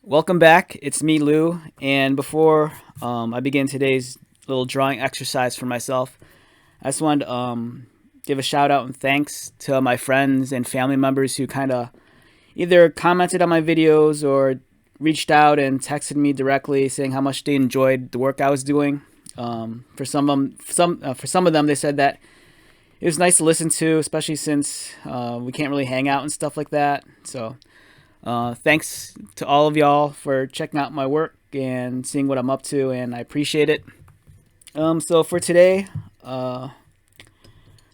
Welcome back. It's me, Lou. And before I begin today's little drawing exercise for myself, I just wanted to give a shout out and thanks to my friends and family members who kind of either commented on my videos or reached out and texted me directly saying how much they enjoyed the work I was doing. For some of them, they said that it was nice to listen to, especially since we can't really hang out and stuff like that. So thanks to all of y'all for checking out my work and seeing what I'm up to, and I appreciate it. So for today, I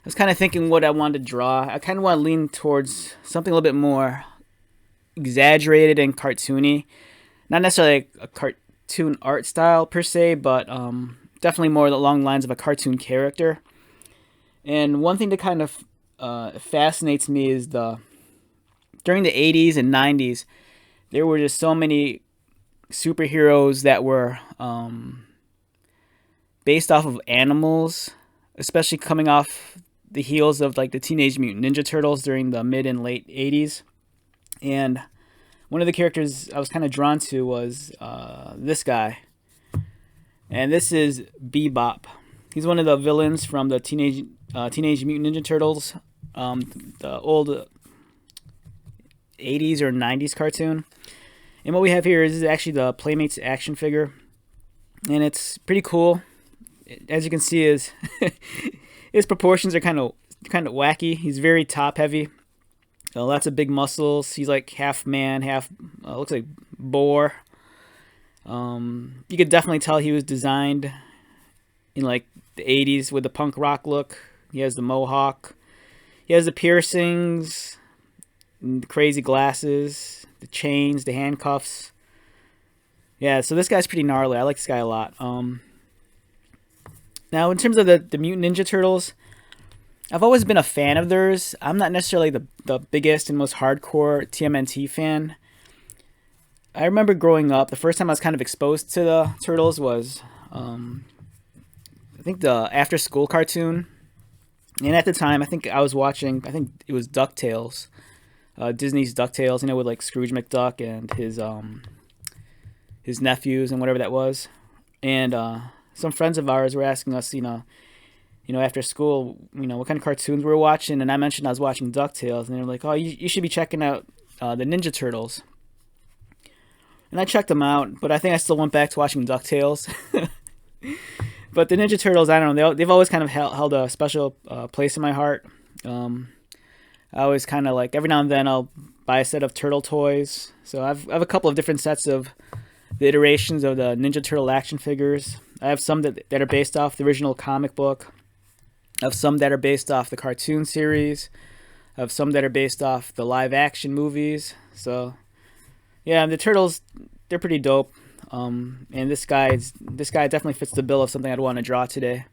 was kind of thinking what I wanted to draw. I kind of want to lean towards something a little bit more exaggerated and cartoony. Not necessarily a cartoon art style per se, but definitely more along the lines of a cartoon character. And one thing that kind of fascinates me is during the 80s and 90s, there were just so many superheroes that were based off of animals, especially coming off the heels of like the Teenage Mutant Ninja Turtles during the mid and late 80s. And one of the characters I was kind of drawn to was this guy. And this is Bebop. He's one of the villains from the Teenage Mutant Ninja Turtles, the old 80s or 90s cartoon. And what we have here is actually the Playmates action figure, and it's pretty cool. As you can see, his proportions are kind of wacky. He's very top heavy, lots of big muscles. He's like half man, half looks like boar. You could definitely tell he was designed in like the 80s with the punk rock look. He has the mohawk, he has the piercings, the crazy glasses, the chains, the handcuffs. Yeah, so this guy's pretty gnarly. I like this guy a lot. Now, in terms of the Mutant Ninja Turtles, I've always been a fan of theirs. I'm not necessarily the biggest and most hardcore TMNT fan. I remember growing up, the first time I was kind of exposed to the Turtles was, I think, the After School cartoon. And at the time, I think I was watching, I think it was DuckTales. Disney's DuckTales, with like Scrooge McDuck and his nephews and whatever that was. And some friends of ours were asking us, after school, what kind of cartoons we were watching. And I mentioned I was watching DuckTales, and they were like, "Oh, you should be checking out the Ninja Turtles." And I checked them out, but I think I still went back to watching DuckTales. But the Ninja Turtles, I don't know, they've always kind of held a special place in my heart. I always kind of like, every now and then I'll buy a set of turtle toys. So I have a couple of different sets of the iterations of the Ninja Turtle action figures. I have some that are based off the original comic book. I have some that are based off the cartoon series. I have some that are based off the live action movies. So yeah, the Turtles, they're pretty dope. And this guy definitely fits the bill of something I'd want to draw today.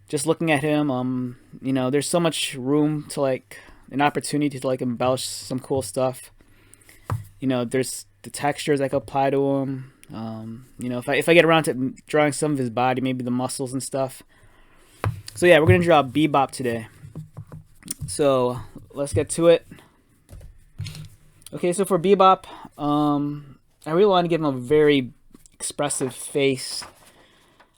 Just looking at him, there's so much room to like an opportunity to like embellish some cool stuff. There's the textures I could apply to him. If I get around to drawing some of his body, maybe the muscles and stuff. So yeah, we're gonna draw Bebop today. So let's get to it. Okay, so for Bebop, I really want to give him a very expressive face.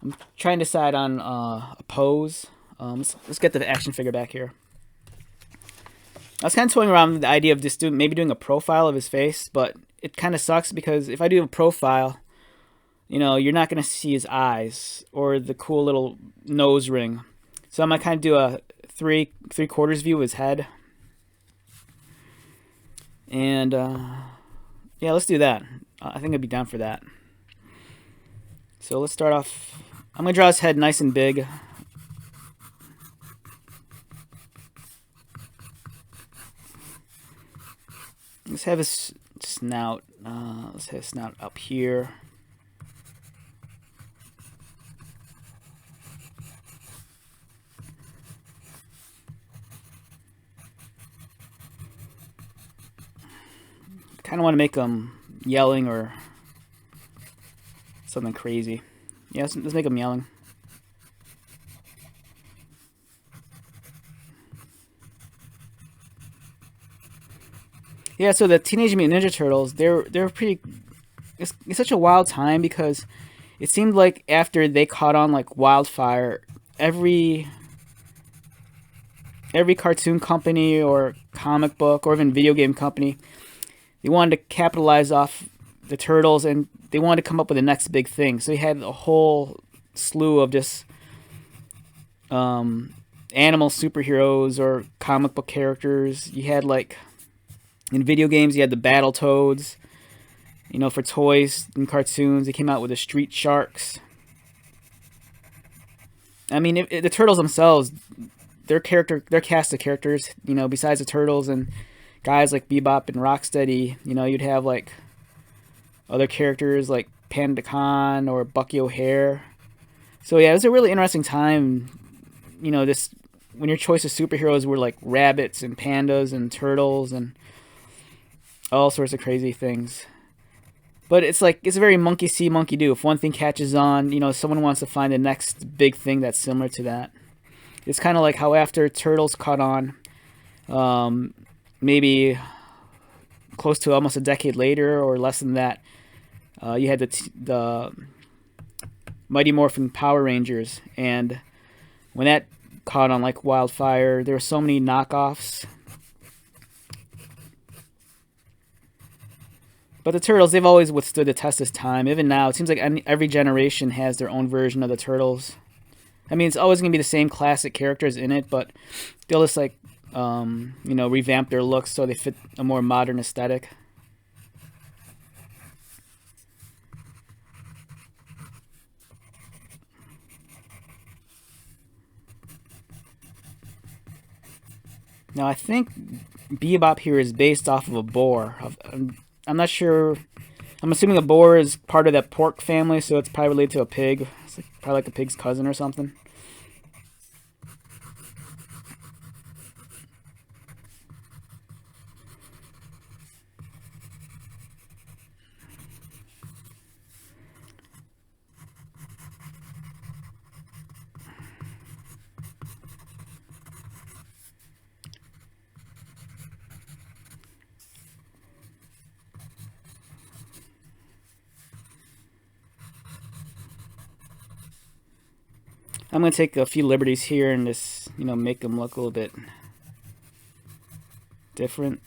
I'm trying to decide on a pose. Let's get the action figure back here. I was kind of toying around with the idea of just maybe doing a profile of his face, but it kind of sucks because if I do a profile, you're not going to see his eyes or the cool little nose ring. So I'm going to kind of do a three-quarters view of his head. And yeah, let's do that. I think I'd be down for that. So let's start off. I'm going to draw his head nice and big. Let's have his snout. Let's have his snout up here. Kind of want to make him yelling or something crazy. Yeah, let's make him yelling. Yeah, so the Teenage Mutant Ninja Turtles, they're pretty it's such a wild time because it seemed like after they caught on like wildfire, every cartoon company or comic book or even video game company, they wanted to capitalize off the Turtles and they wanted to come up with the next big thing. So you had a whole slew of just animal superheroes or comic book characters. You had like in video games, you had the Battle Toads. You know, for toys and cartoons, they came out with the Street Sharks. I mean, the Turtles themselves, their cast of characters, you know, besides the Turtles and guys like Bebop and Rocksteady, you know, you'd have like other characters like Panda Khan or Bucky O'Hare. So yeah, it was a really interesting time. You know, this when your choice of superheroes were like rabbits and pandas and turtles and all sorts of crazy things. But it's like, it's a very monkey see, monkey do. If one thing catches on, you know, someone wants to find the next big thing that's similar to that. It's kind of like how after Turtles caught on, maybe close to almost a decade later or less than that, you had the Mighty Morphin Power Rangers. And when that caught on like wildfire, there were so many knockoffs. But the Turtles, they've always withstood the test of time. Even now, it seems like every generation has their own version of the Turtles. I mean, it's always going to be the same classic characters in it, but they'll just like, you know, revamp their looks so they fit a more modern aesthetic. Now, I think Bebop here is based off of a boar. I'm not sure. I'm assuming a boar is part of that pork family, so it's probably related to a pig. It's probably like a pig's cousin or something. I'm going to take a few liberties here and just, you know, make them look a little bit different.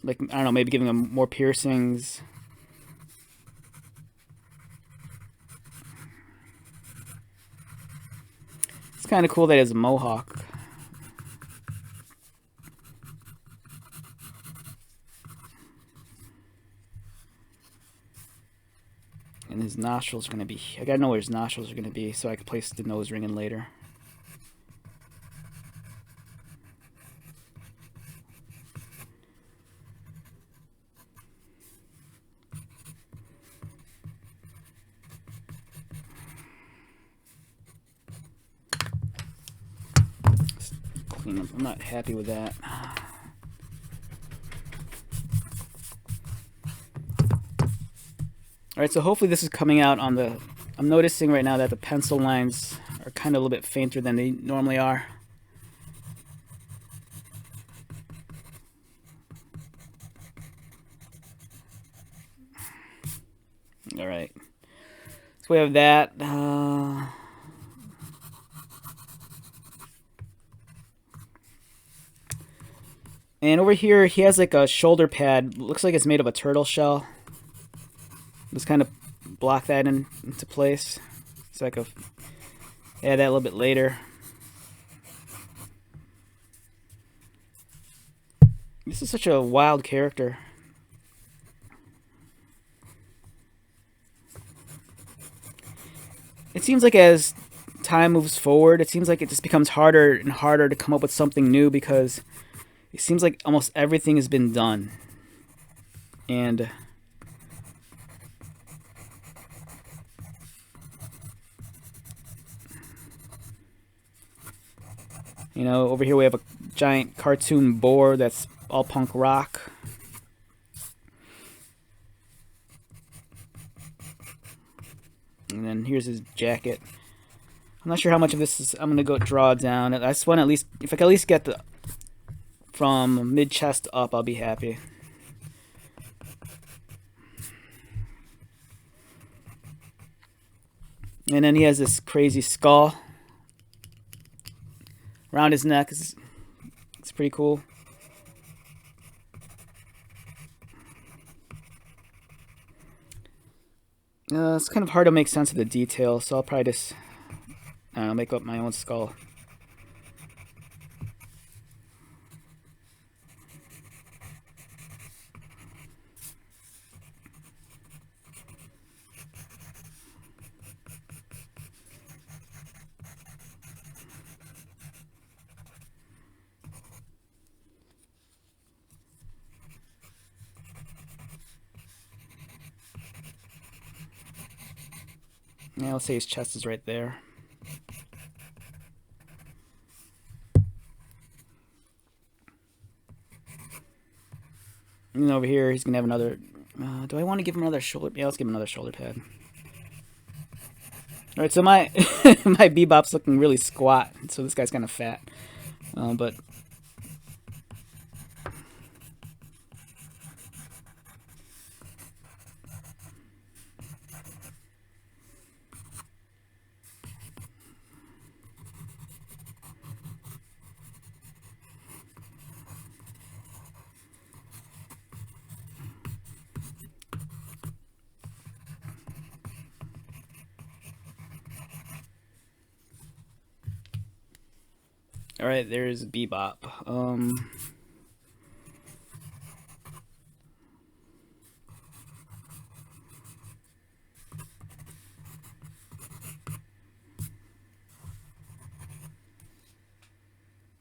Like, I don't know, maybe giving them more piercings. It's kind of cool that he has a mohawk. And his nostrils are going to be... I gotta know where his nostrils are going to be so I can place the nose ring in later. Clean up. I'm not happy with that. Alright, so hopefully this is coming out on the... I'm noticing right now that the pencil lines are kind of a little bit fainter than they normally are. Alright. So we have that. And over here, he has like a shoulder pad. Looks like it's made of a turtle shell. Just kind of block that into place so I could add that a little bit later. This is such a wild character. It seems like as time moves forward, it seems like it just becomes harder and harder to come up with something new because it seems like almost everything has been done. And you know, over here we have a giant cartoon boar that's all punk rock. And then here's his jacket. I'm not sure how much of this is I'm going to go draw down. I just want to at least, if I can at least get the from mid-chest up, I'll be happy. And then he has this crazy skull around his neck. It's pretty cool. It's kind of hard to make sense of the details, so I'll probably just, I don't know, make up my own skull. Yeah, let's say his chest is right there. And then over here, he's gonna have another. Do I want to give him another shoulder? Yeah, let's give him another shoulder pad. All right, so my my Bebop's looking really squat, so this guy's kind of fat, but. All right, there's Bebop.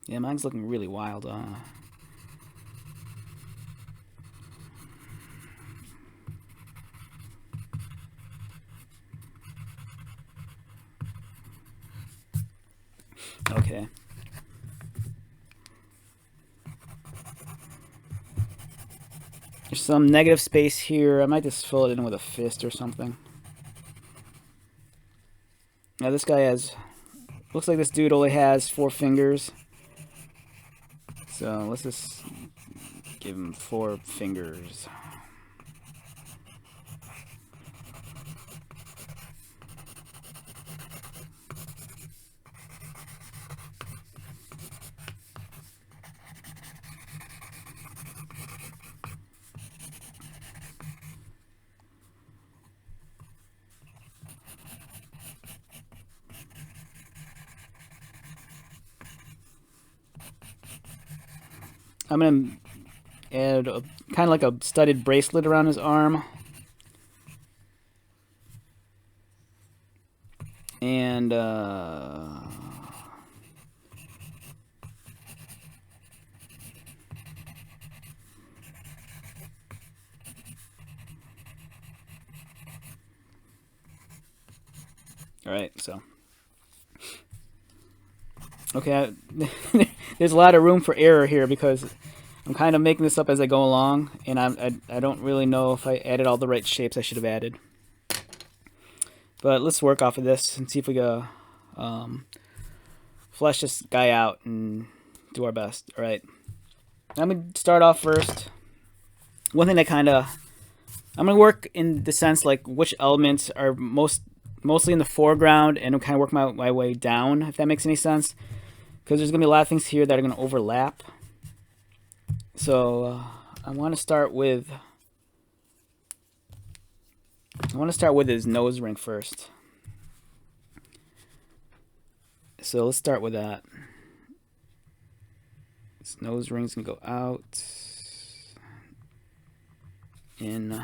Yeah, mine's looking really wild. Okay. There's some negative space here. I might just fill it in with a fist or something. Now this guy has, looks like this dude only has 4 fingers. So let's just give him 4 fingers. I'm gonna add a, kind of like a studded bracelet around his arm, and all right, so okay, there's a lot of room for error here because I'm kind of making this up as I go along, and I don't really know if I added all the right shapes I should have added. But let's work off of this and see if we can flesh this guy out and do our best. All right, I'm gonna start off first. One thing that I'm gonna work in the sense like which elements are mostly in the foreground, and kind of work my way down, if that makes any sense. Because there's gonna be a lot of things here that are gonna overlap. So I want to start with his nose ring first. So let's start with that. His nose ring's gonna go out, in.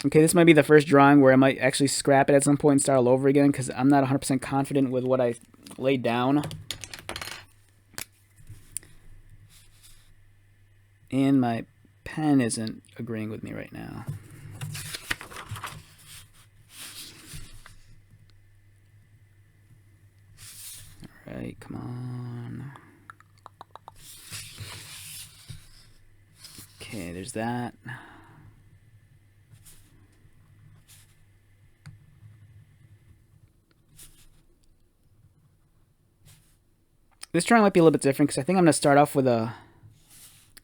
Okay, this might be the first drawing where I might actually scrap it at some point and start all over again because I'm not 100% confident with what I laid down. And my pen isn't agreeing with me right now. All right, come on. Okay, there's that. This drawing might be a little bit different because I think I'm going to start off with a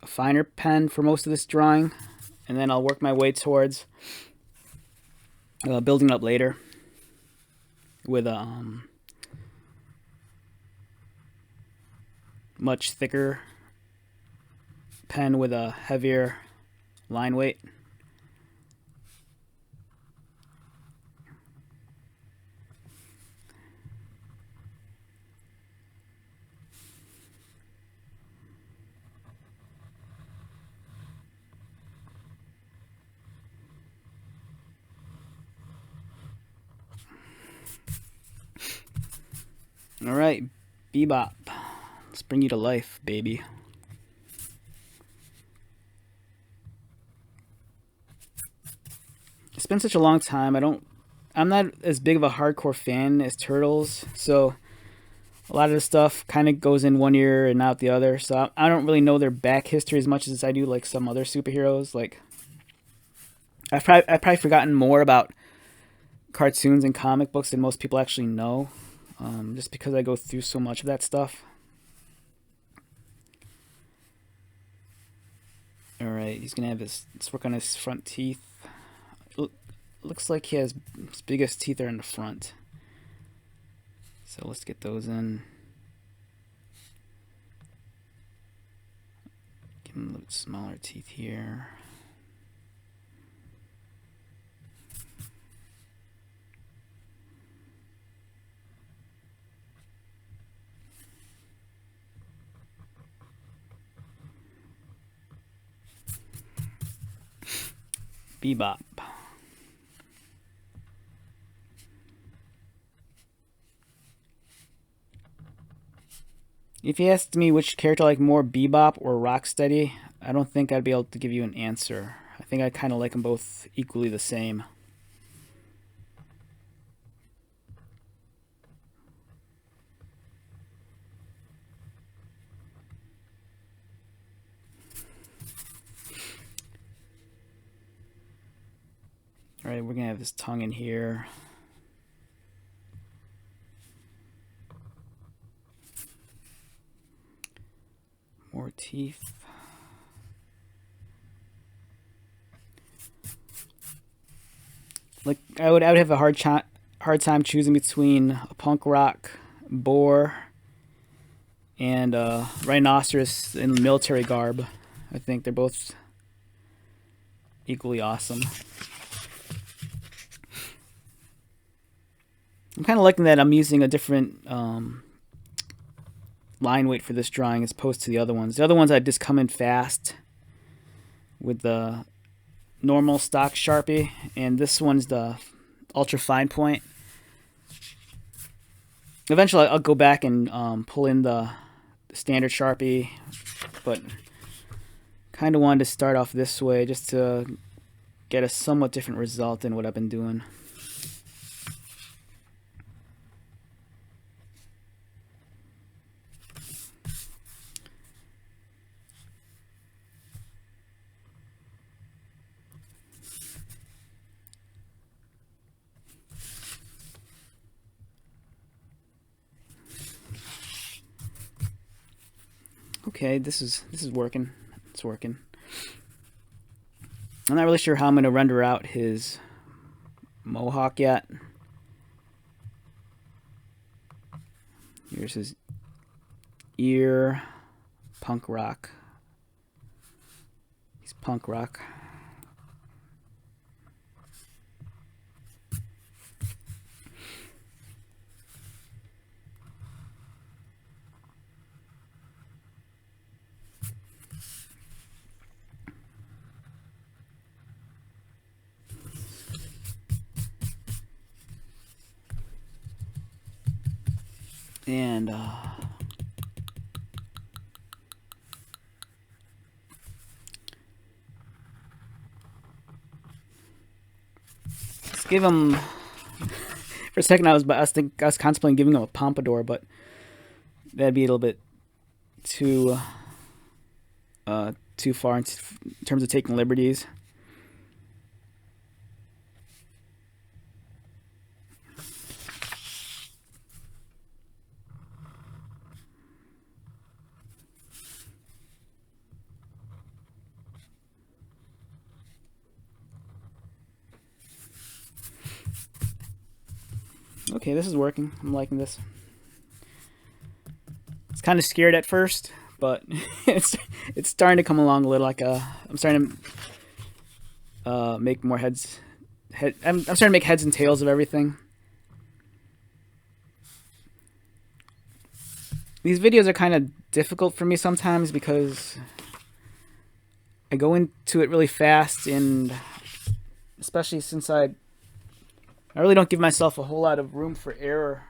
finer pen for most of this drawing. and then I'll work my way towards building up later with a much thicker pen with a heavier line weight. All right, Bebop. Let's bring you to life, baby. It's been such a long time. I'm not as big of a hardcore fan as Turtles, so a lot of the stuff kind of goes in one ear and out the other. So I don't really know their back history as much as I do like some other superheroes. Like I've probably forgotten more about cartoons and comic books than most people actually know, just because I go through so much of that stuff. All right, he's gonna have let's work on his front teeth. Looks like he has his biggest teeth are in the front. So let's get those in. Give him a little smaller teeth here. Bebop. If you asked me which character I like more, Bebop or Rocksteady, I don't think I'd be able to give you an answer. I think I kind of like them both equally the same. All right, we're gonna have his tongue in here. More teeth. Like I would have a hard time choosing between a punk rock boar and rhinoceros in military garb. I think they're both equally awesome. I'm kind of liking that I'm using a different line weight for this drawing as opposed to the other ones. The other ones I just come in fast with the normal stock Sharpie, and this one's the ultra fine point. Eventually I'll go back and pull in the standard Sharpie, but kind of wanted to start off this way just to get a somewhat different result than what I've been doing. Okay, this is working. It's working. I'm not really sure how I'm going to render out his mohawk yet. Here's his ear. Punk rock. He's punk rock. And let's give him. For a second, I was contemplating giving him a pompadour, but that'd be a little bit too far in terms of taking liberties. Okay, this is working. I'm liking this. It's kind of scared at first, but it's starting to come along a little. Like I'm starting to make more heads. I'm starting to make heads and tails of everything. These videos are kind of difficult for me sometimes because I go into it really fast, and especially since I really don't give myself a whole lot of room for error.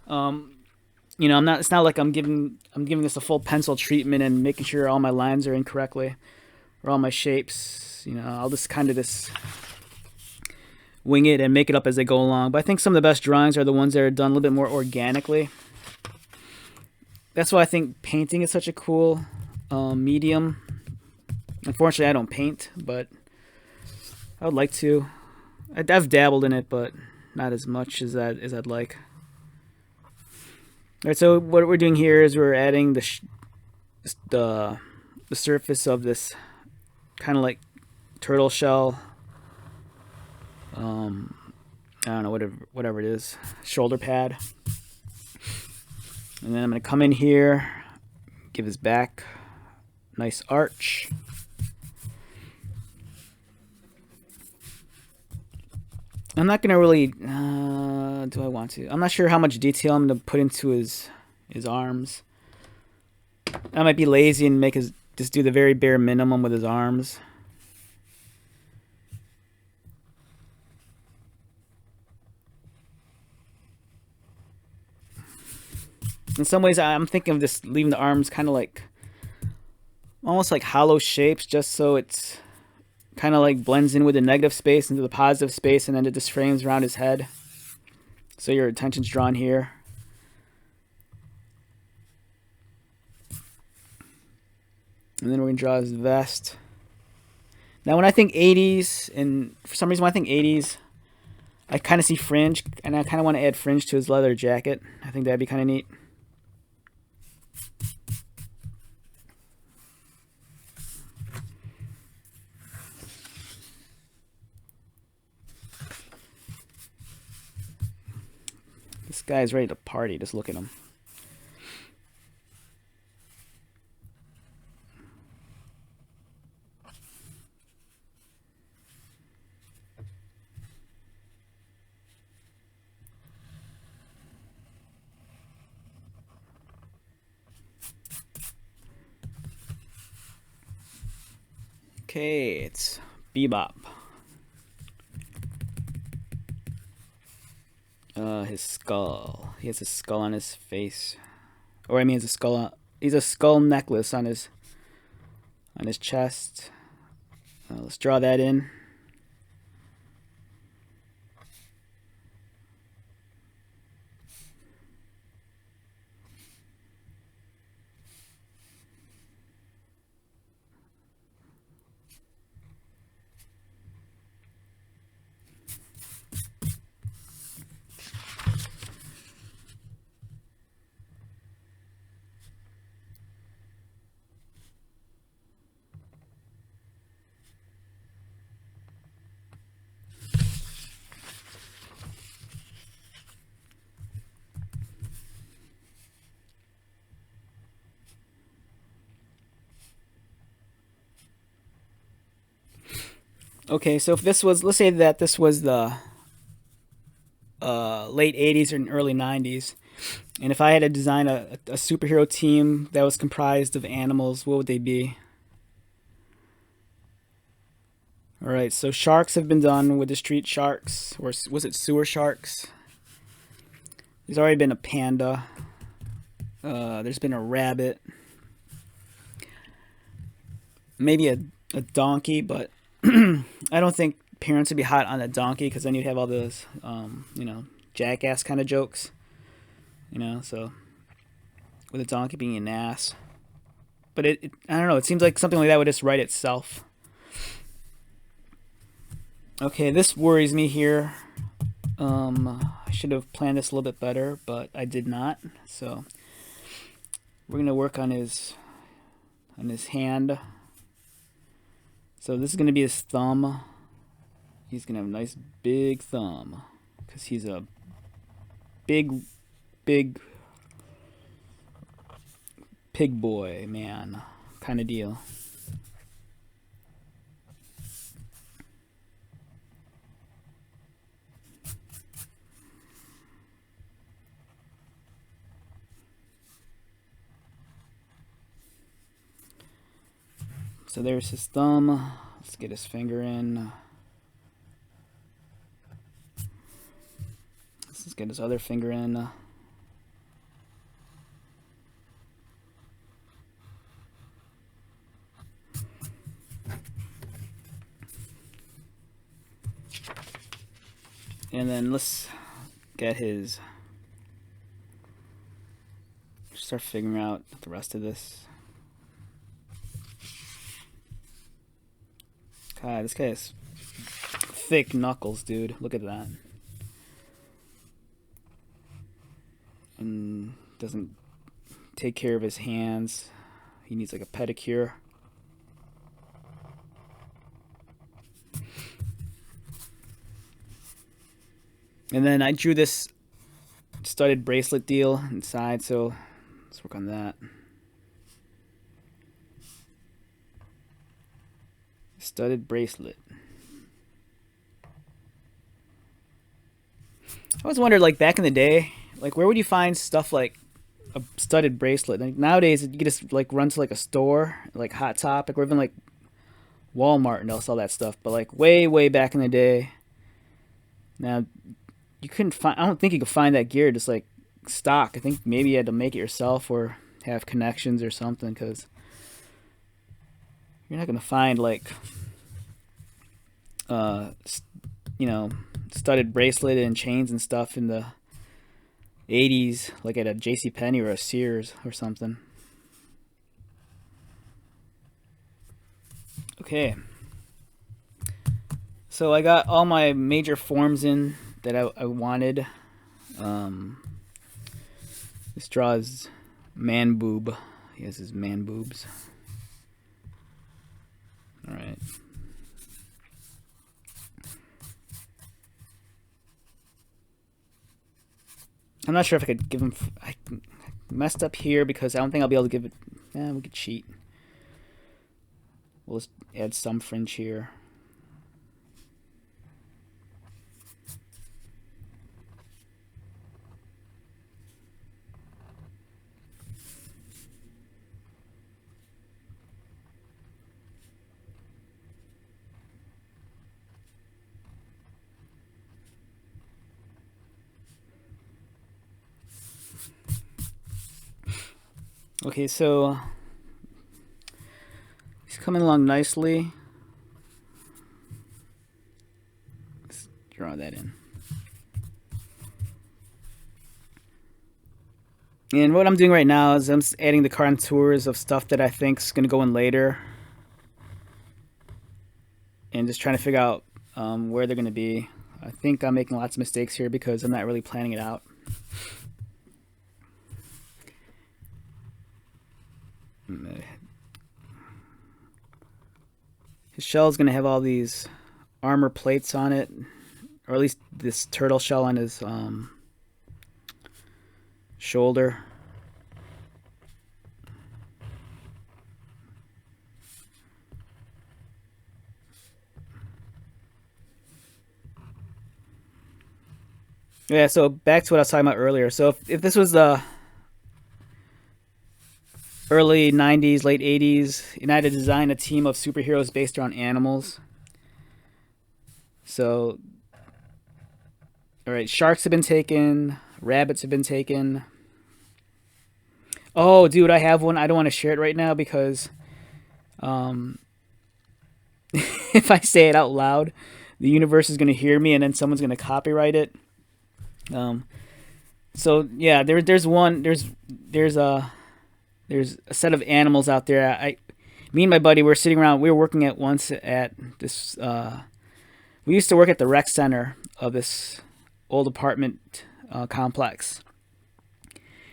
You know, it's not like I'm giving this a full pencil treatment and making sure all my lines are in correctly or all my shapes. You know, I'll just kind of wing it and make it up as they go along. But I think some of the best drawings are the ones that are done a little bit more organically. That's why I think painting is such a cool medium. Unfortunately, I don't paint, but I would like to. I've dabbled in it, but not as much as I'd like. All right, so what we're doing here is we're adding the surface of this kind of like turtle shell. I don't know, whatever it is, shoulder pad. And then I'm going to come in here, give his back a nice arch. I'm not going to really, do I want to? I'm not sure how much detail I'm going to put into his arms. I might be lazy and just do the very bare minimum with his arms. In some ways, I'm thinking of just leaving the arms kind of like, almost like hollow shapes, just so it's kind of like blends in with the negative space into the positive space, and then it just frames around his head. So your attention's drawn here. And then we're going to draw his vest. Now, when I think 80s, and for some reason when I think 80s, I kind of see Fringe, and I kind of want to add Fringe to his leather jacket. I think that'd be kind of neat. This guy's ready to party. Just look at him. Okay, it's Bebop. His skull. He has a skull on his face, or I mean, he's a skull necklace on his chest. Let's draw that in. Okay, so if this was, let's say that this was the late 80s or early 90s, and if I had to design a superhero team that was comprised of animals, what would they be? Alright, so sharks have been done with the street sharks, or was it sewer sharks? There's already been a panda. There's been a rabbit. Maybe a donkey, but I don't think parents would be hot on a donkey, because then you'd have all those, you know, jackass kind of jokes. You know, so with a donkey being an ass. But I don't know, it seems like something like that would just write itself. Okay, this worries me here. I should have planned this a little bit better, but I did not. So we're gonna work on his hand. So this is gonna be his thumb. He's gonna have a nice big thumb because he's a big pig boy man kind of deal. So there's his thumb. Let's get his finger in. Let's get his other finger in. And then let's get his... Start figuring out the rest of this. God, this guy has thick knuckles, dude. Look at that. And doesn't take care of his hands. He needs like a pedicure. And then I drew this studded bracelet deal inside, so let's work on that. Studded bracelet. I always wondered, like, back in the day, like, where would you find stuff like a studded bracelet? Like, nowadays, you can just, like, run to, like, a store, like Hot Topic, or even, like, Walmart, and they'll sell that stuff. But, like, way back in the day, now, you couldn't find, I don't think you could find that gear just, like, stock. I think maybe you had to make it yourself or have connections or something, because you're not going to find, like, you know, studded bracelet and chains and stuff in the 80s, like at a JCPenney or a Sears or something. Okay. So I got all my major forms in that I wanted. This draws man boob. He has his man boobs. All right. I'm not sure if I could give him... I messed up here because I don't think I'll be able to give it... we could cheat. We'll just add some fringe here. Okay, so he's coming along nicely. Let's draw that in. And what I'm doing right now is I'm adding the contours of stuff that I think is going to go in later. And just trying to figure out where they're going to be. I think I'm making lots of mistakes here because I'm not really planning it out. His shell is going to have all these armor plates on it, or at least this turtle shell on his shoulder. Yeah, so back to what I was talking about earlier. So if this was the early 90s, late 80s, and I had to design a team of superheroes based around animals. So, alright, sharks have been taken, rabbits have been taken. Oh, dude, I have one. I don't want to share it right now because if I say it out loud, the universe is going to hear me and then someone's going to copyright it. So, yeah, there's a set of animals out there. Me and my buddy were sitting around. We were working at once at this. We used to work at the rec center of this old apartment complex,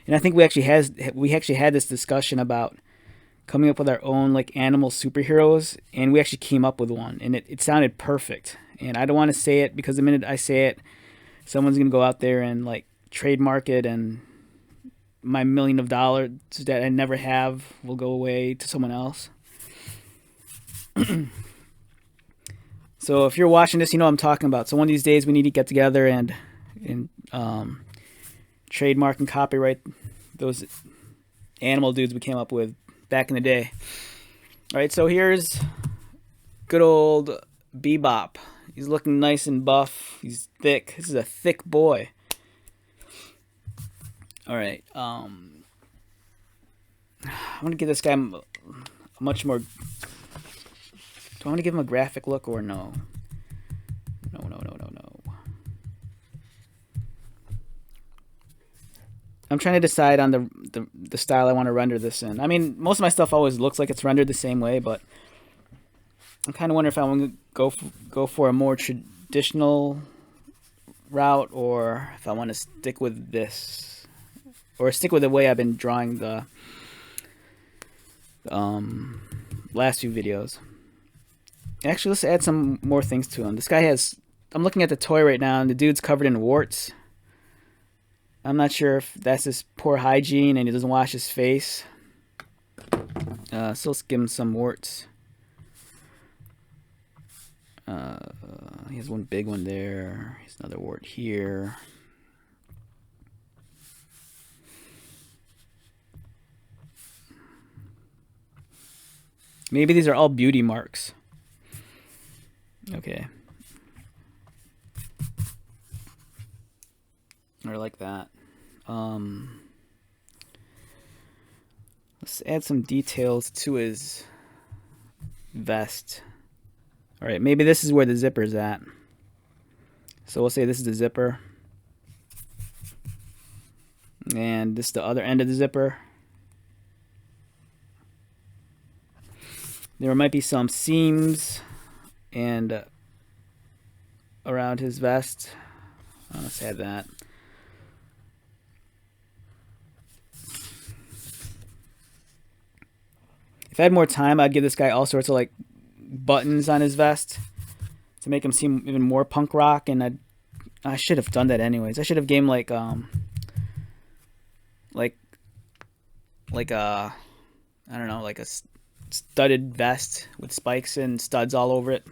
and I think we actually had this discussion about coming up with our own like animal superheroes, and we actually came up with one, and it sounded perfect. And I don't want to say it because the minute I say it, someone's gonna go out there and like trademark it, and my $1 million that I never have will go away to someone else. So if you're watching this, you know what I'm talking about. So one of these days we need to get together and trademark and copyright those animal dudes we came up with back in the day. All right, so here's good old Bebop. He's looking nice and buff. He's thick. This is a thick boy. All right. I want to give this guy a much more. Do I want to give him a graphic look or no? No. I'm trying to decide on the style I want to render this in. I mean, most of my stuff always looks like it's rendered the same way, but I'm kind of wondering if I want to go for a more traditional route, or if I want to stick with this, or stick with the way I've been drawing the last few videos. Actually, let's add some more things to him. This guy has... I'm looking at the toy right now, and the dude's covered in warts. I'm not sure if that's his poor hygiene and he doesn't wash his face. So let's give him some warts. He has one big one there. Here's another wart here. Maybe these are all beauty marks. Okay. Or like that. Let's add some details to his vest. All right, maybe this is where the zipper's at. So we'll say this is the zipper. And this is the other end of the zipper. There might be some seams and around his vest. Let's add that. If I had more time, I'd give this guy all sorts of like buttons on his vest to make him seem even more punk rock, and I should have done that anyways. I should have gave him like I don't know, like a studded vest with spikes and studs all over it.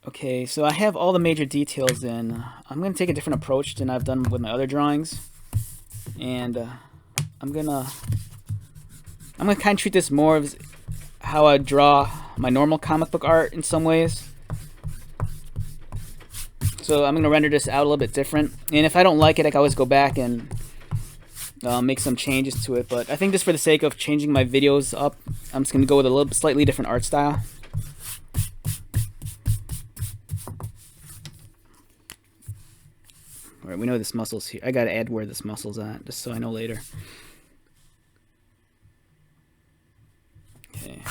Okay, so I have all the major details in. I'm going to take a different approach than I've done with my other drawings. And I'm going to kind of treat this more as how I draw my normal comic book art in some ways. So I'm going to render this out a little bit different. And if I don't like it, I can always go back and make some changes to it. But I think just for the sake of changing my videos up, I'm just going to go with a little slightly different art style. Alright, we know this muscle's here. I gotta add where this muscle's at, just so I know later. Okay.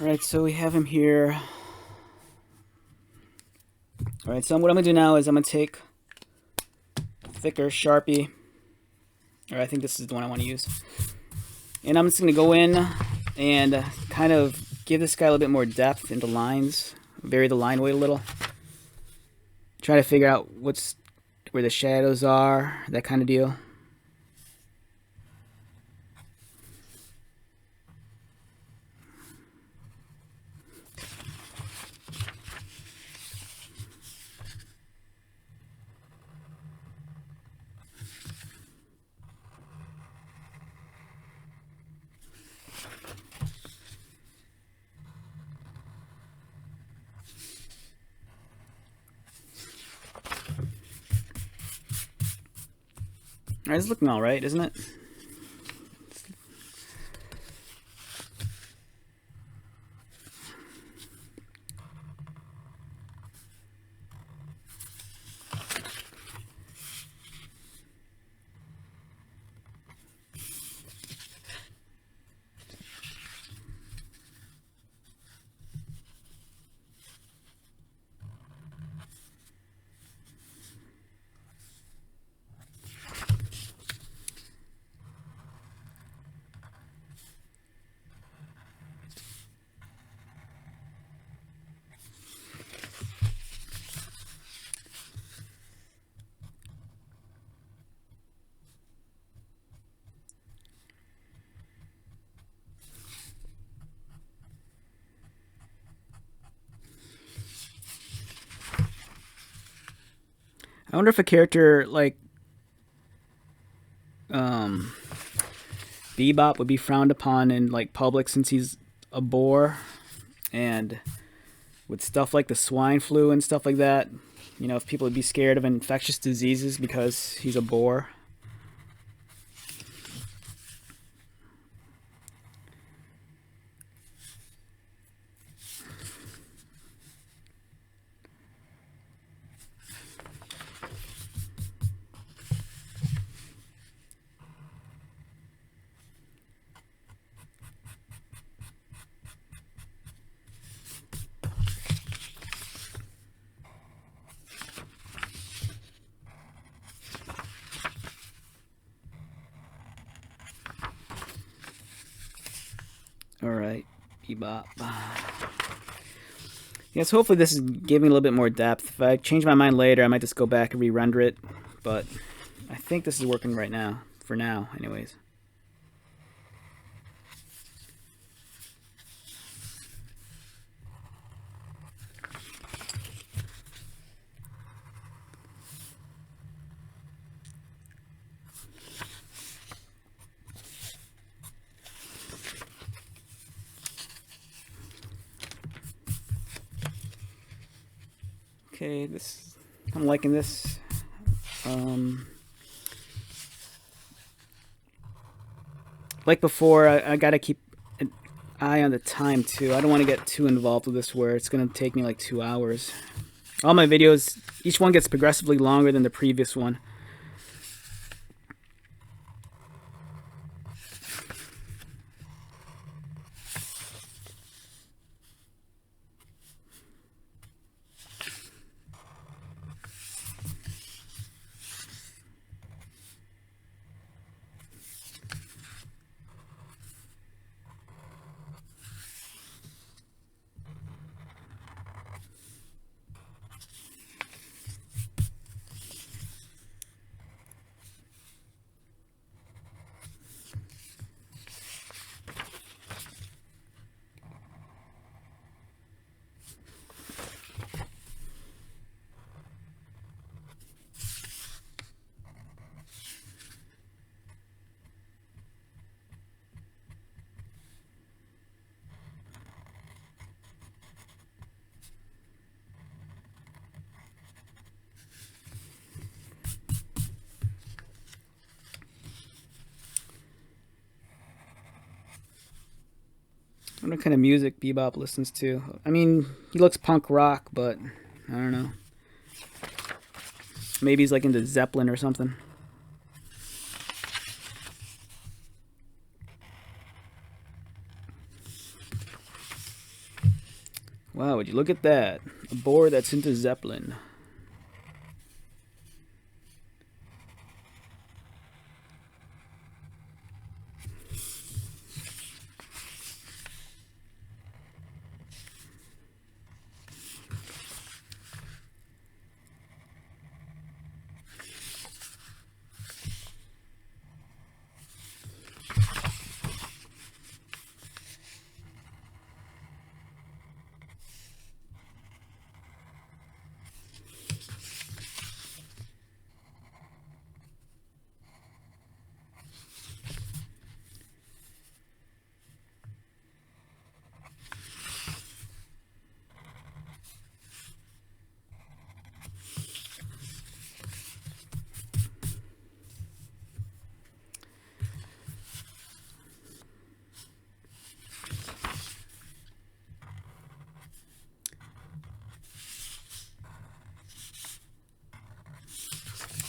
Alright, so we have him here. Alright, so what I'm going to do now is I'm going to take a thicker Sharpie. Or I think this is the one I want to use. And I'm just going to go in and kind of give this guy a little bit more depth into lines. Vary the line weight a little. Try to figure out what's where the shadows are, that kind of deal. Alright, it's looking alright, isn't it? I wonder if a character like Bebop would be frowned upon in like public since he's a boar, and with stuff like the swine flu and stuff like that, you know, if people would be scared of infectious diseases because he's a boar. Alright, Bebop. Yes, hopefully this is giving a little bit more depth. If I change my mind later, I might just go back and re-render it. But I think this is working right now. For now, anyways. Okay, this, I'm liking this. Like before, I gotta keep an eye on the time too. I don't want to get too involved with this where it's gonna take me like 2 hours. All my videos, each one gets progressively longer than the previous one. I wonder what kind of music Bebop listens to. I mean, he looks punk rock, but I don't know. Maybe he's like into Zeppelin or something. Wow, would you look at that? A boar that's into Zeppelin.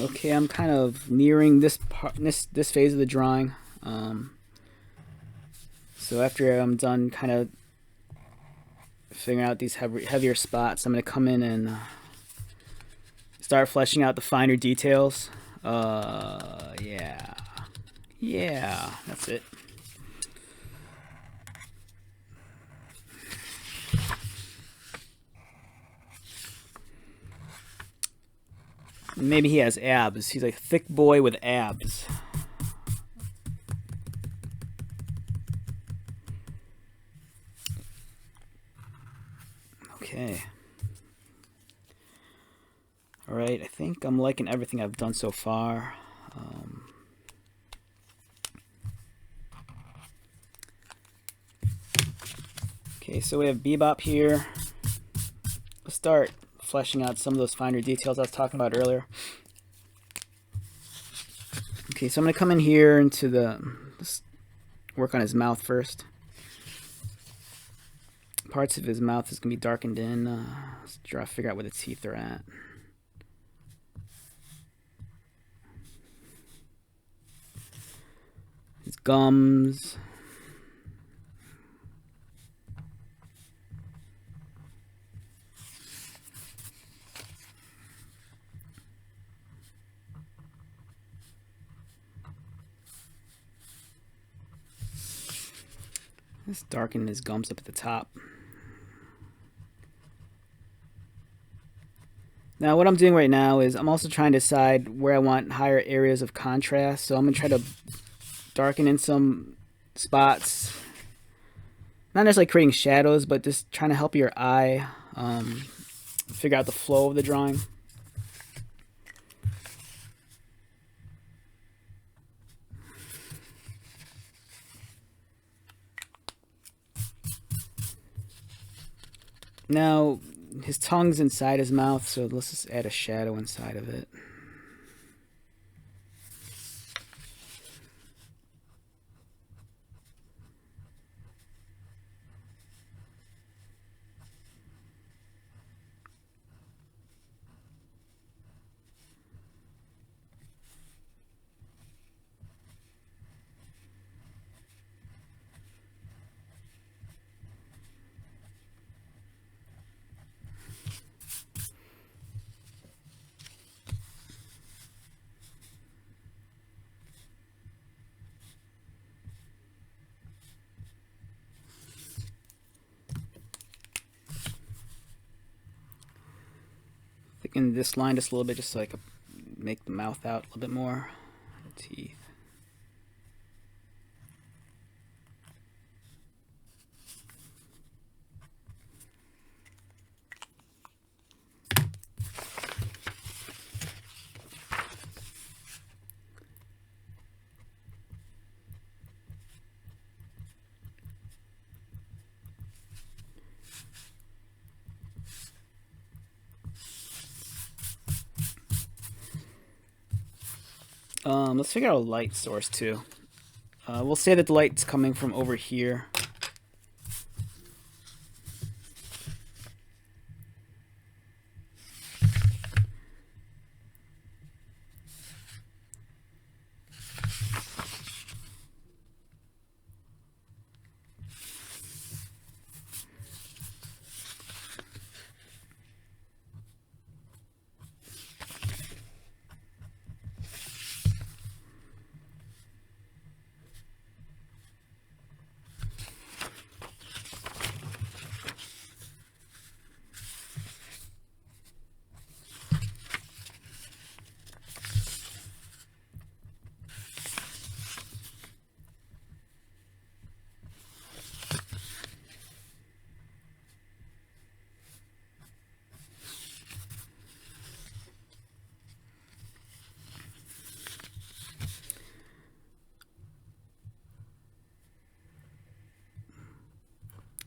Okay, I'm kind of nearing this part, this phase of the drawing. So after I'm done kind of figuring out these heavier spots, I'm going to come in and start fleshing out the finer details. Yeah. Yeah, that's it. Maybe he has abs. He's like a thick boy with abs. Okay. Alright, I think I'm liking everything I've done so far. Okay, so we have Bebop here. Let's start fleshing out some of those finer details I was talking about earlier. Okay, so I'm going to come in here into let's work on his mouth first. Parts of his mouth is going to be darkened in. Let's figure out where the teeth are at. His gums. Let's darken his gums up at the top. Now what I'm doing right now is I'm also trying to decide where I want higher areas of contrast. So I'm going to try to darken in some spots. Not necessarily creating shadows, but just trying to help your eye figure out the flow of the drawing. Now, his tongue's inside his mouth, so let's just add a shadow inside of it. Thicken this line just a little bit, just so I can make the mouth out a little bit more. The teeth. Let's figure out a light source too. We'll say that the light's coming from over here.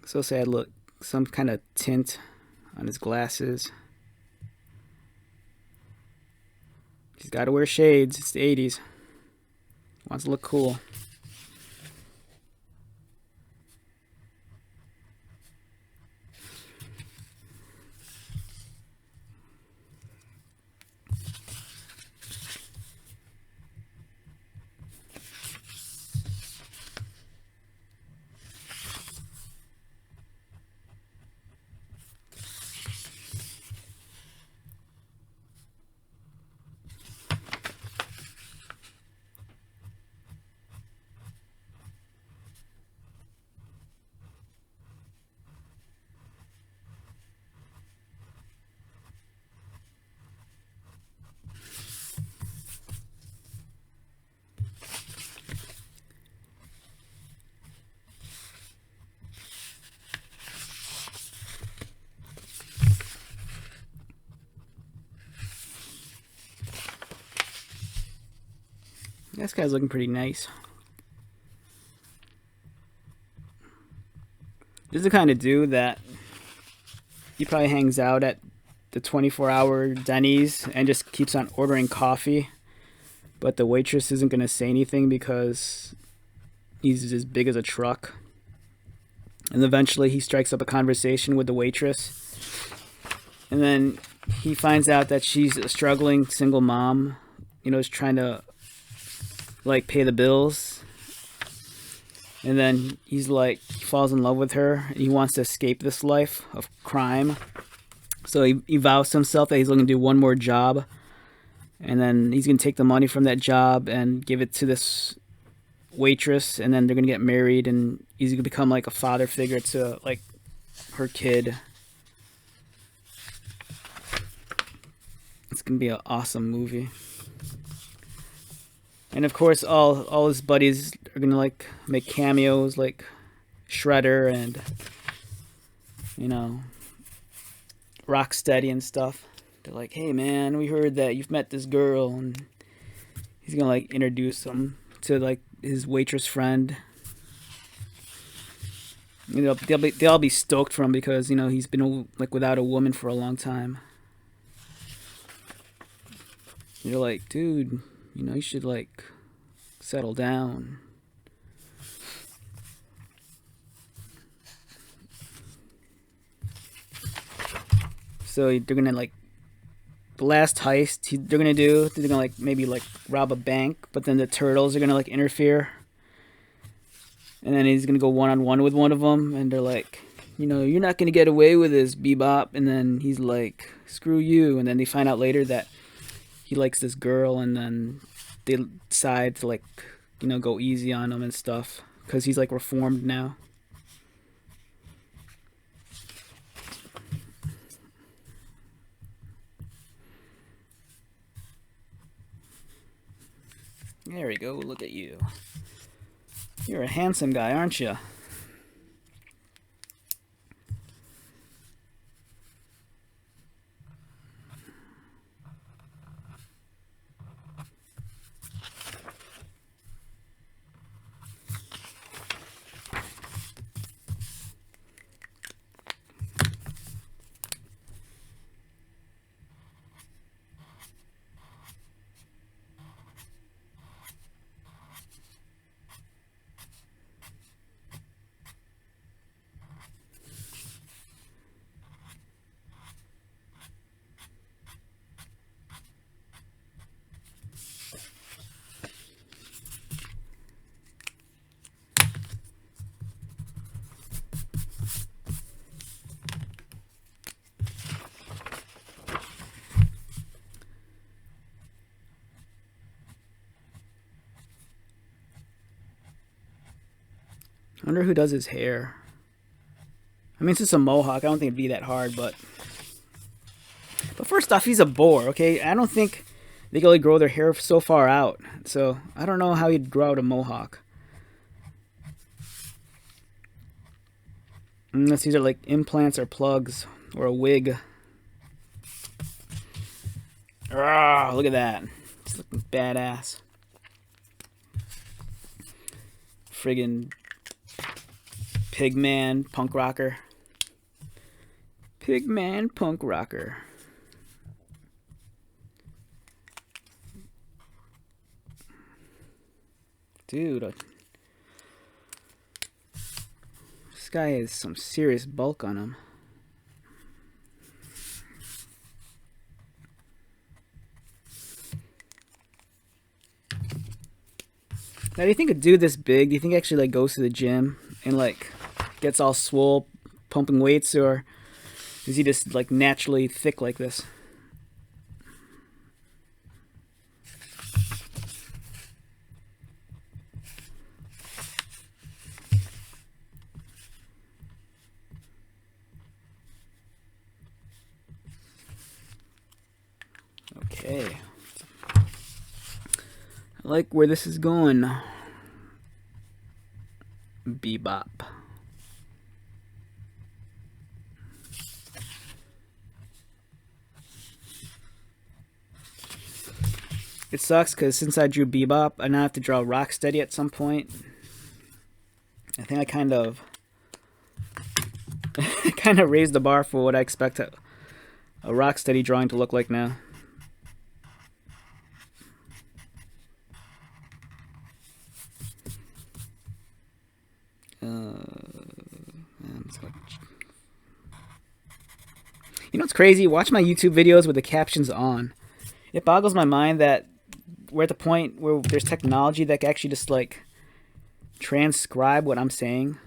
So say I look some kind of tint on his glasses. He's got to wear shades. It's the 80s. Wants to look cool. This guy's looking pretty nice. This is the kind of dude that he probably hangs out at the 24-hour Denny's and just keeps on ordering coffee, but the waitress isn't going to say anything because he's as big as a truck. And eventually he strikes up a conversation with the waitress, and then he finds out that she's a struggling single mom, you know, is trying to like pay the bills. And then he's like, he falls in love with her. And he wants to escape this life of crime. So he vows to himself that he's going to do one more job. And then he's going to take the money from that job and give it to this waitress. And then they're going to get married. And he's going to become like a father figure to like her kid. It's going to be an awesome movie. And of course, all his buddies are gonna like make cameos, like Shredder and, you know, Rocksteady and stuff. They're like, "Hey man, we heard that you've met this girl," and he's gonna like introduce them to like his waitress friend. You know, they'll all be stoked for him because, you know, he's been like without a woman for a long time. You're like, dude, you know, you should like settle down. So they're gonna like the last heist they're gonna like maybe like rob a bank, but then the turtles are gonna like interfere, and then he's gonna go one-on-one with one of them, and they're like, you know, you're not gonna get away with this, Bebop. And then he's like, screw you. And then they find out later that he likes this girl, and then they decide to like, you know, go easy on him and stuff because he's like reformed now. There we go. Look at you. You're a handsome guy, aren't you? I wonder who does his hair. I mean, it's just a mohawk. I don't think it'd be that hard, but first off, he's a boar, okay? I don't think they can only grow their hair so far out. So I don't know how he'd grow out a mohawk. Unless these are like implants or plugs or a wig. Ah, look at that. It's looking badass. Friggin' Pigman punk rocker. Pigman punk rocker. Dude, this guy has some serious bulk on him. Now, do you think a dude this big, do you think he actually like goes to the gym and like gets all swole pumping weights, or is he just like naturally thick like this? Okay. I like where this is going. Bebop. It sucks because since I drew Bebop, I now have to draw Rocksteady at some point. I think I kind of raised the bar for what I expect a Rocksteady drawing to look like now. You know what's crazy? Watch my YouTube videos with the captions on. It boggles my mind that we're at the point where there's technology that can actually just like transcribe what I'm saying,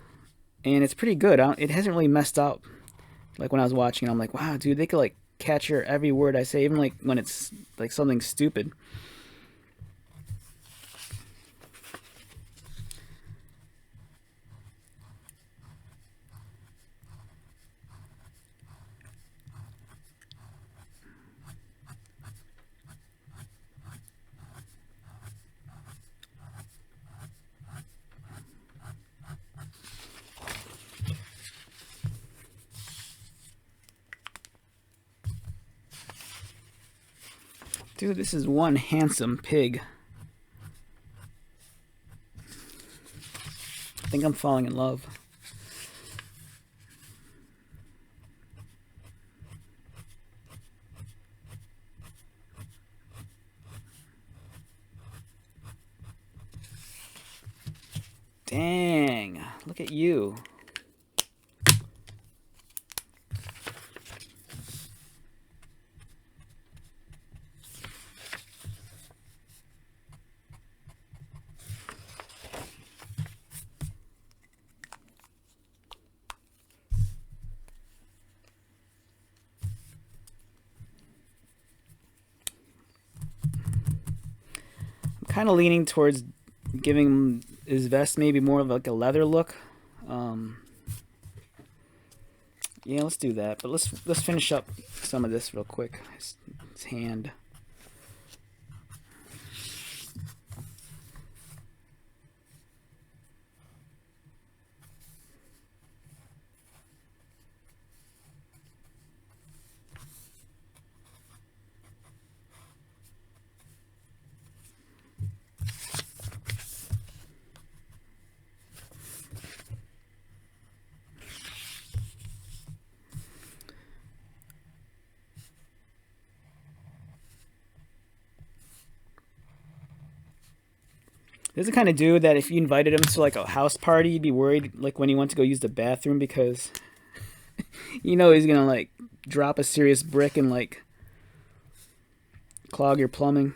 and it's pretty good. It hasn't really messed up. Like when I was watching, I'm like, wow, dude, they could like capture every word I say, even like when it's like something stupid. Dude, this is one handsome pig. I think I'm falling in love. Dang, look at you. Kind of leaning towards giving his vest maybe more of like a leather look. Yeah, let's do that. But let's finish up some of this real quick. His hand. This is the kind of dude that if you invited him to like a house party, you'd be worried like when he went to go use the bathroom because you know he's gonna like drop a serious brick and like clog your plumbing.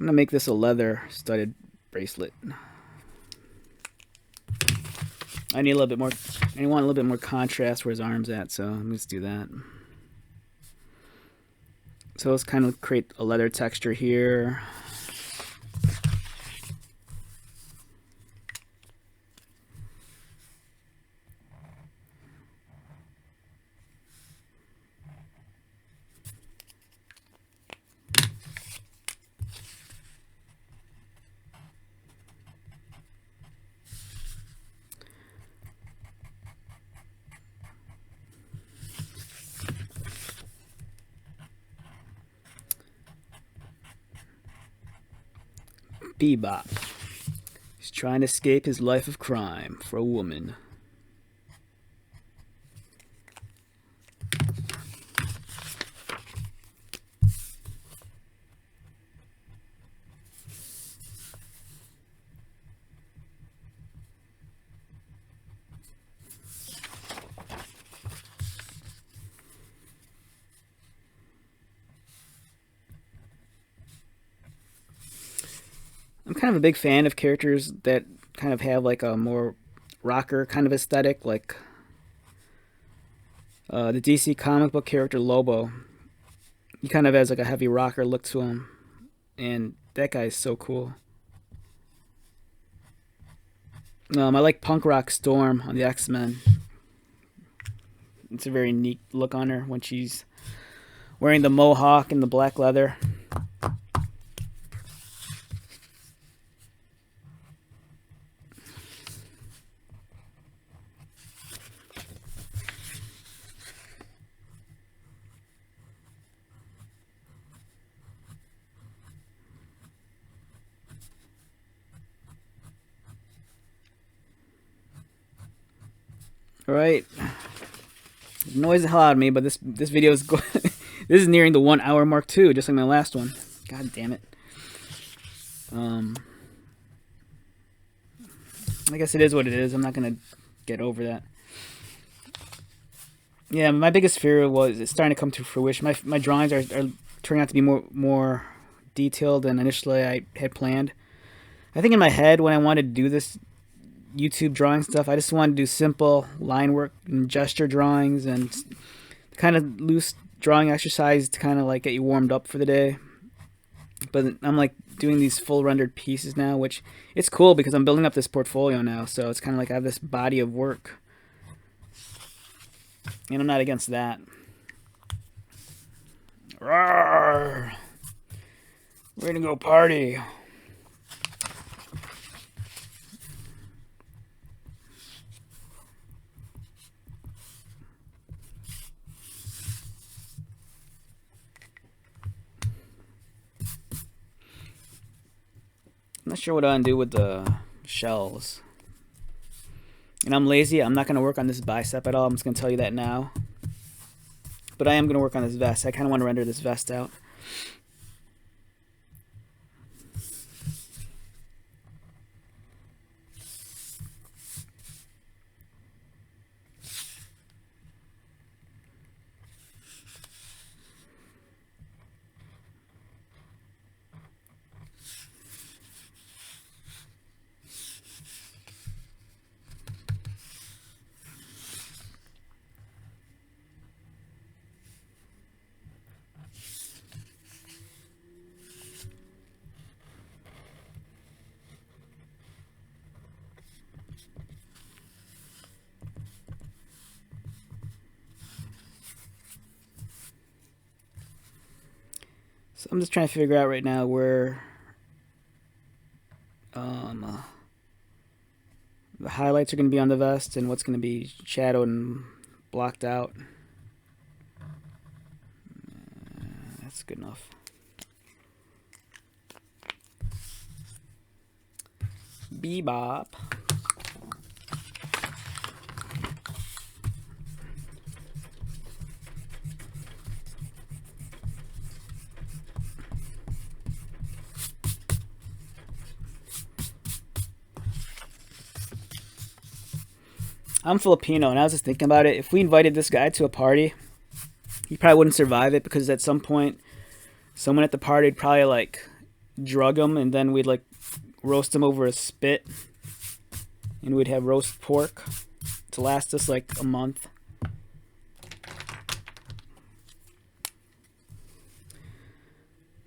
I'm gonna make this a leather studded bracelet. I need a little bit more. I want a little bit more contrast where his arm's at, so I'm just do that. So let's kind of create a leather texture here. Bebop. He's trying to escape his life of crime for a woman. I'm kind of a big fan of characters that kind of have like a more rocker kind of aesthetic, like the DC comic book character Lobo. He kind of has like a heavy rocker look to him, and that guy is so cool. I like Punk Rock Storm on the X-Men. It's a very neat look on her when she's wearing the mohawk and the black leather. All right. It annoys the hell out of me, but this video is this is nearing the 1 hour mark too, just like my last one. God damn it. I guess it is what it is. I'm not gonna get over that. Yeah, my biggest fear was it's starting to come to fruition. My drawings are turning out to be more detailed than initially I had planned. I think in my head when I wanted to do this YouTube drawing stuff, I just wanted to do simple line work and gesture drawings and kind of loose drawing exercise to kind of like get you warmed up for the day. But I'm like doing these full rendered pieces now, which it's cool because I'm building up this portfolio now. So it's kind of like I have this body of work, and I'm not against that. Rawr! We're gonna go party. I'm not sure what I'm gonna do with the shells. And I'm lazy. I'm not gonna work on this bicep at all. I'm just gonna tell you that now. But I am gonna work on this vest. I kind of want to render this vest out. So I'm just trying to figure out right now where the highlights are going to be on the vest and what's going to be shadowed and blocked out. That's good enough. Bebop. I'm Filipino, and I was just thinking about it. If we invited this guy to a party, he probably wouldn't survive it because at some point, someone at the party would probably like drug him, and then we'd like roast him over a spit, and we'd have roast pork to last us like a month.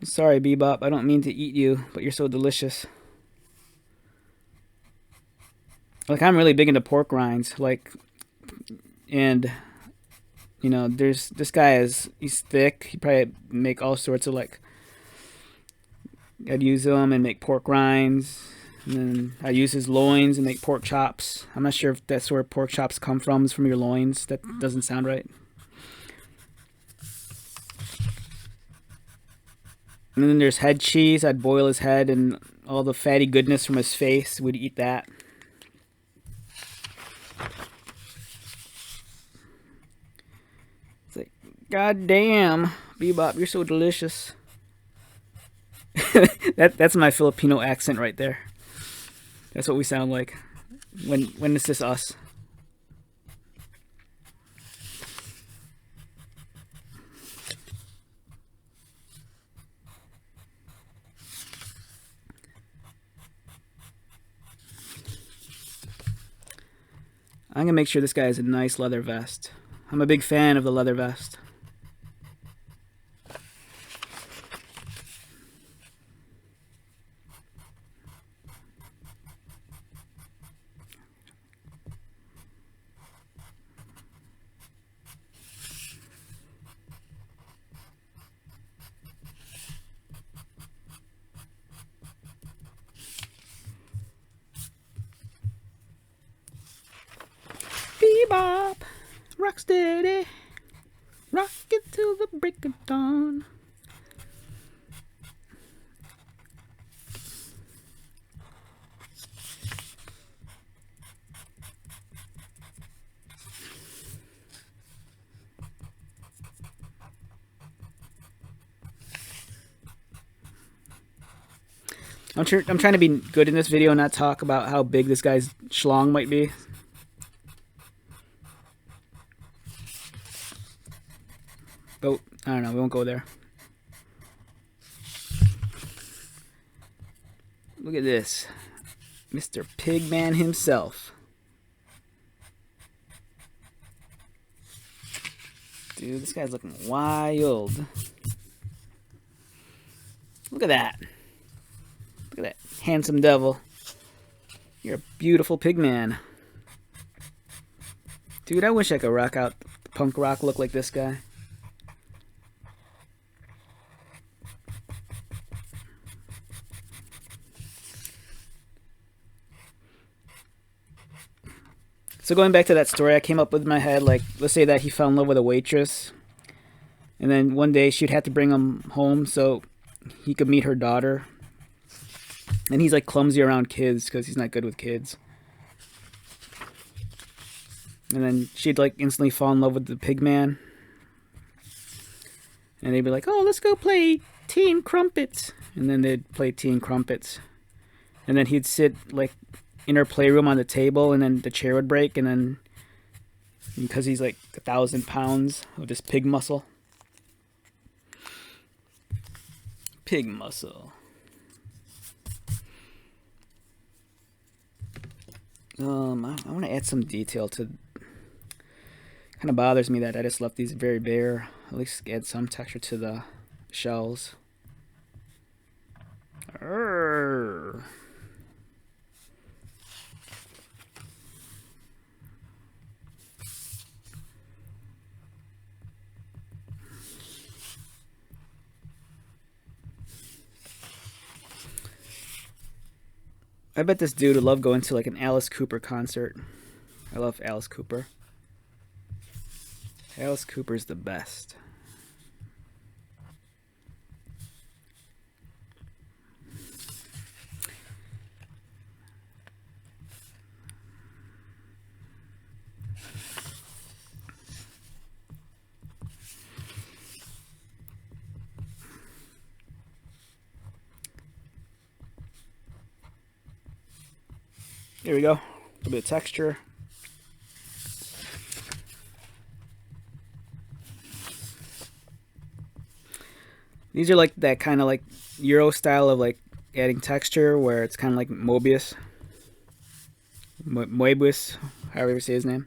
Sorry, Bebop. I don't mean to eat you, but you're so delicious. Like, I'm really big into pork rinds, like, and, you know, there's, this guy he's thick, he'd probably make all sorts of, like, I'd use them and make pork rinds, and then I use his loins and make pork chops. I'm not sure if that's where pork chops come from, is from your loins. That doesn't sound right. And then there's head cheese. I'd boil his head and all the fatty goodness from his face, we'd eat that. It's like, God damn, Bebop, you're so delicious. That's my Filipino accent right there. That's what we sound like when it's just us. I'm gonna make sure this guy has a nice leather vest. I'm a big fan of the leather vest. bebop, rock steady, rock it till the break of dawn. I'm trying to be good in this video and not talk about how big this guy's schlong might be. But I don't know, we won't go there. Look at this. Mr. Pigman himself. Dude, this guy's looking wild. Look at that. Look at that handsome devil. You're a beautiful Pigman. Dude, I wish I could rock out the punk rock look like this guy. So going back to that story I came up with in my head, like, let's say that he fell in love with a waitress, and then one day she'd have to bring him home so he could meet her daughter. And he's like clumsy around kids because he's not good with kids. And then she'd like instantly fall in love with the Pigman. And they'd be like, oh, let's go play tea and crumpets. And then they'd play tea and crumpets. And then he'd sit like in her playroom on the table, and then the chair would break, and then because he's like 1,000 pounds of just pig muscle. Pig muscle. I want to add some detail to. Kind of bothers me that I just left these very bare. At least add some texture to the shells. Arrgh. I bet this dude would love going to like an Alice Cooper concert. I love Alice Cooper. Alice Cooper's the best. There we go. A little bit of texture. These are like that kind of like Euro style of like adding texture where it's kind of like Moebius. Moebius, however you say his name.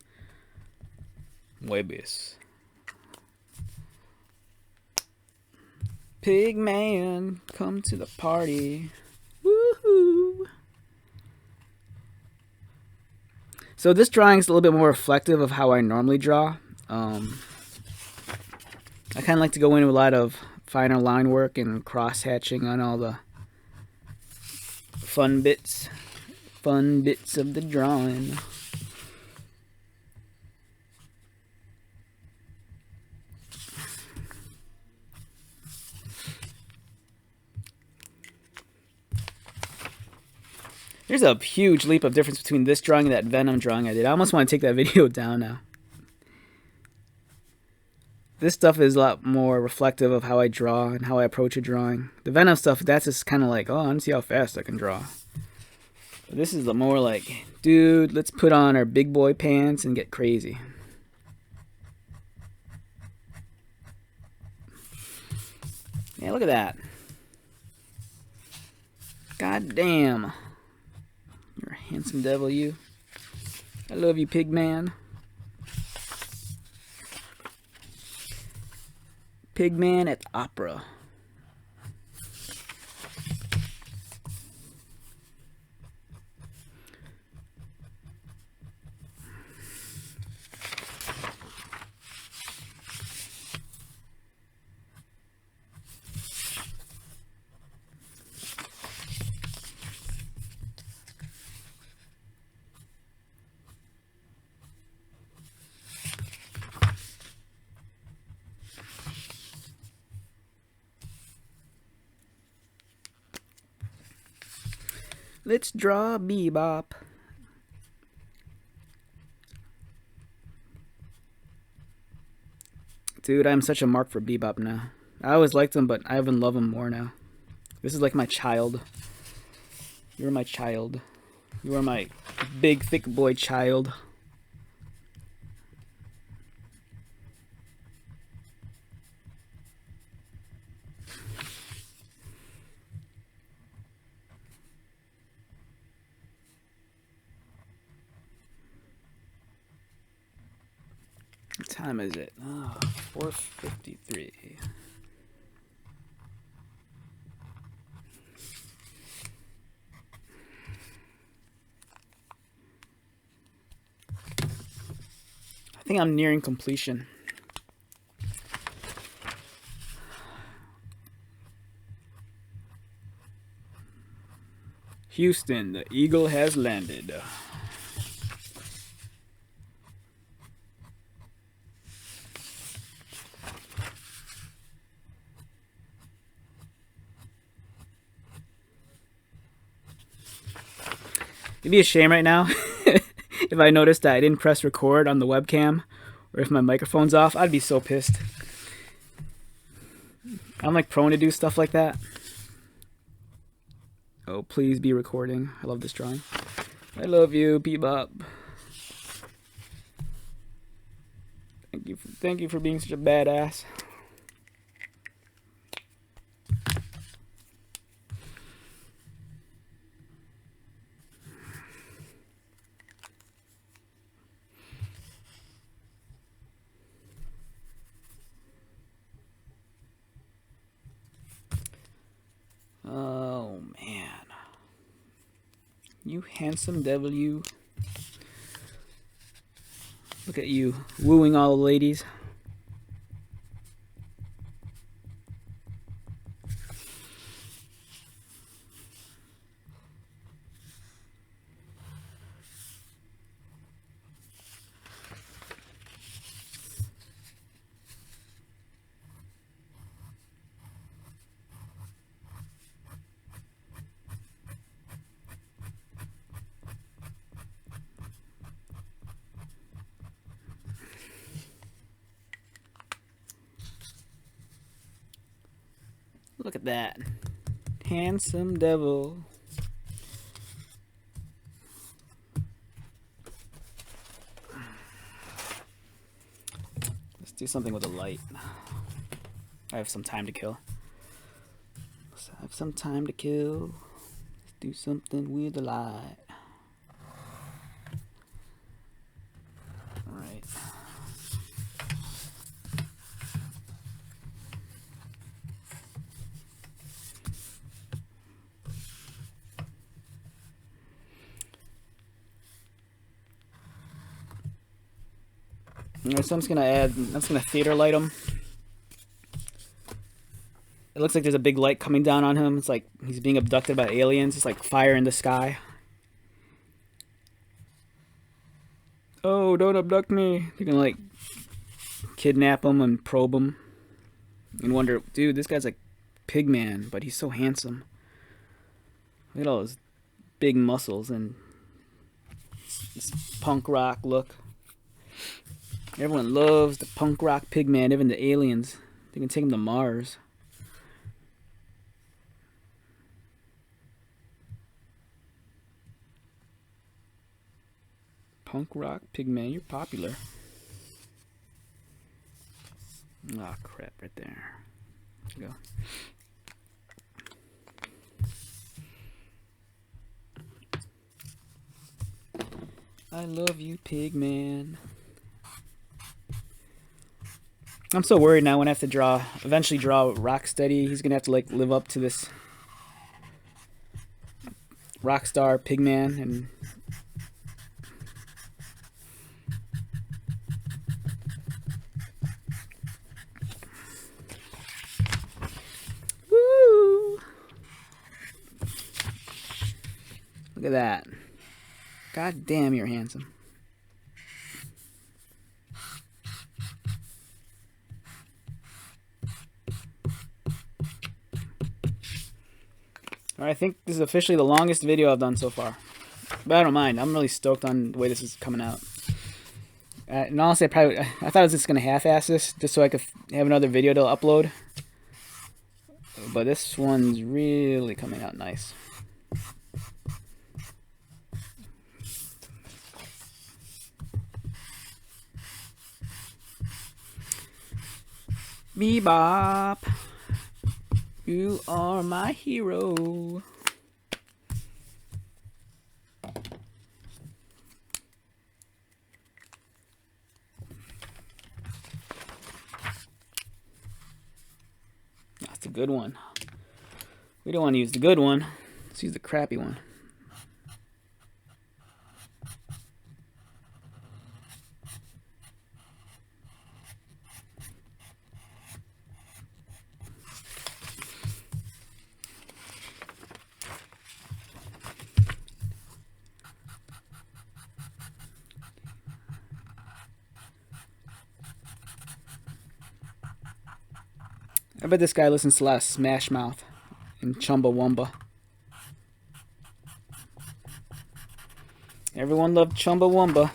Moebius. Pigman, come to the party. Woohoo! So this drawing is a little bit more reflective of how I normally draw. I kind of like to go into a lot of finer line work and cross hatching on all the fun bits of the drawing. There's a huge leap of difference between this drawing and that Venom drawing I did. I almost want to take that video down now. This stuff is a lot more reflective of how I draw and how I approach a drawing. The Venom stuff, that's just kind of like, oh, I want to see how fast I can draw. But this is the more like, dude, let's put on our big boy pants and get crazy. Yeah, look at that. God damn. You're a handsome devil, you. I love you, Pigman. Pigman at the opera. Let's draw Bebop. Dude, I'm such a mark for Bebop now. I always liked him, but I even love him more now. This is like my child. You're my child. You are my big, thick boy child. What time is it? Oh, 4:53. I think I'm nearing completion. Houston, the Eagle has landed. It'd be a shame right now if I noticed that I didn't press record on the webcam or if my microphone's off. I'd be so pissed. I'm like prone to do stuff like that. Oh, please be recording. I love this drawing. I love you, Bebop. Thank you for being such a badass. Oh man. You handsome devil, you. Look at you, wooing all the ladies. Look at that. Handsome devil. Let's do something with a light. I have some time to kill. Let's have some time to kill. Let's do something with the light. Alright. So I'm just gonna theater light him. It looks like there's a big light coming down on him. It's like he's being abducted by aliens. It's like fire in the sky. Oh, don't abduct me. You can like kidnap him and probe him. And wonder, dude, this guy's like Pigman, but he's so handsome. Look at all those big muscles and this punk rock look. Everyone loves the punk rock Pigman, even the aliens. They can take him to Mars. Punk rock Pigman, you're popular. Ah, crap, right there. Let's go. I love you, Pigman. I'm so worried now when I have to eventually draw Rocksteady. He's gonna have to like live up to this Rockstar Pigman and woo! Look at that. God damn, you're handsome. Alright, I think this is officially the longest video I've done so far. But I don't mind. I'm really stoked on the way this is coming out. And honestly, I thought I was just going to half-ass this just so I could have another video to upload. But this one's really coming out nice. Bebop, you are my hero. That's a good one. We don't want to use the good one. Let's use the crappy one. I bet this guy listens to a lot of Smash Mouth and Chumbawamba. Everyone loved Chumbawamba.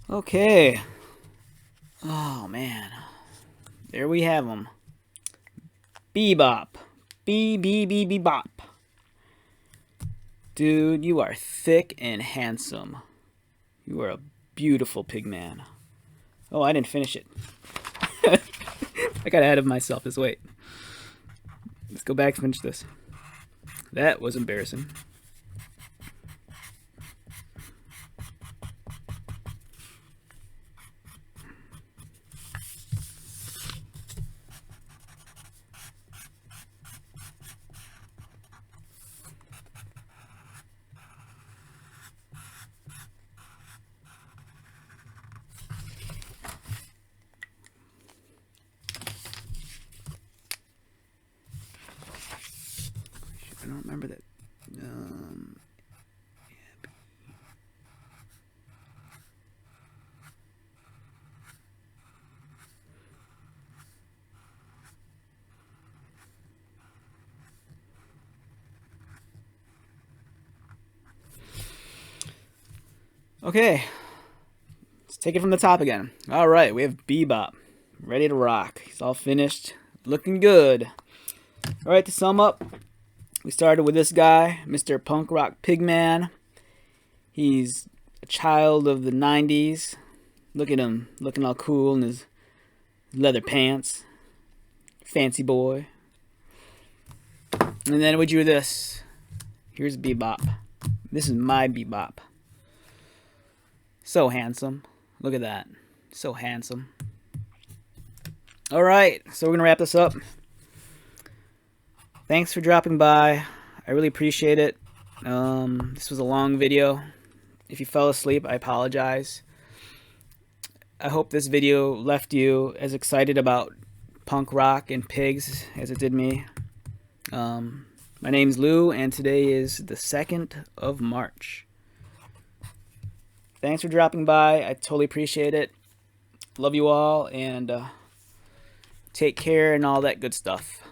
Okay. Oh, man. There we have them. Bebop. Bebop. Dude, you are thick and handsome. You are a beautiful pig man. Oh, I didn't finish it. I got ahead of myself. Just wait. Let's go back and finish this. That was embarrassing. I don't remember that. Okay, let's take it from the top again. All right, we have Bebop, ready to rock. He's all finished, looking good. All right, to sum up, we started with this guy, Mr. Punk Rock Pigman. He's a child of the 90s. Look at him, looking all cool in his leather pants. Fancy boy. And then we drew this. Here's Bebop. This is my Bebop. So handsome. Look at that. So handsome. Alright, so we're going to wrap this up. Thanks for dropping by. I really appreciate it. This was a long video. If you fell asleep, I apologize. I hope this video left you as excited about punk rock and pigs as it did me. My name's Lou, and today is the 2nd of March. Thanks for dropping by. I totally appreciate it. Love you all, and take care and all that good stuff.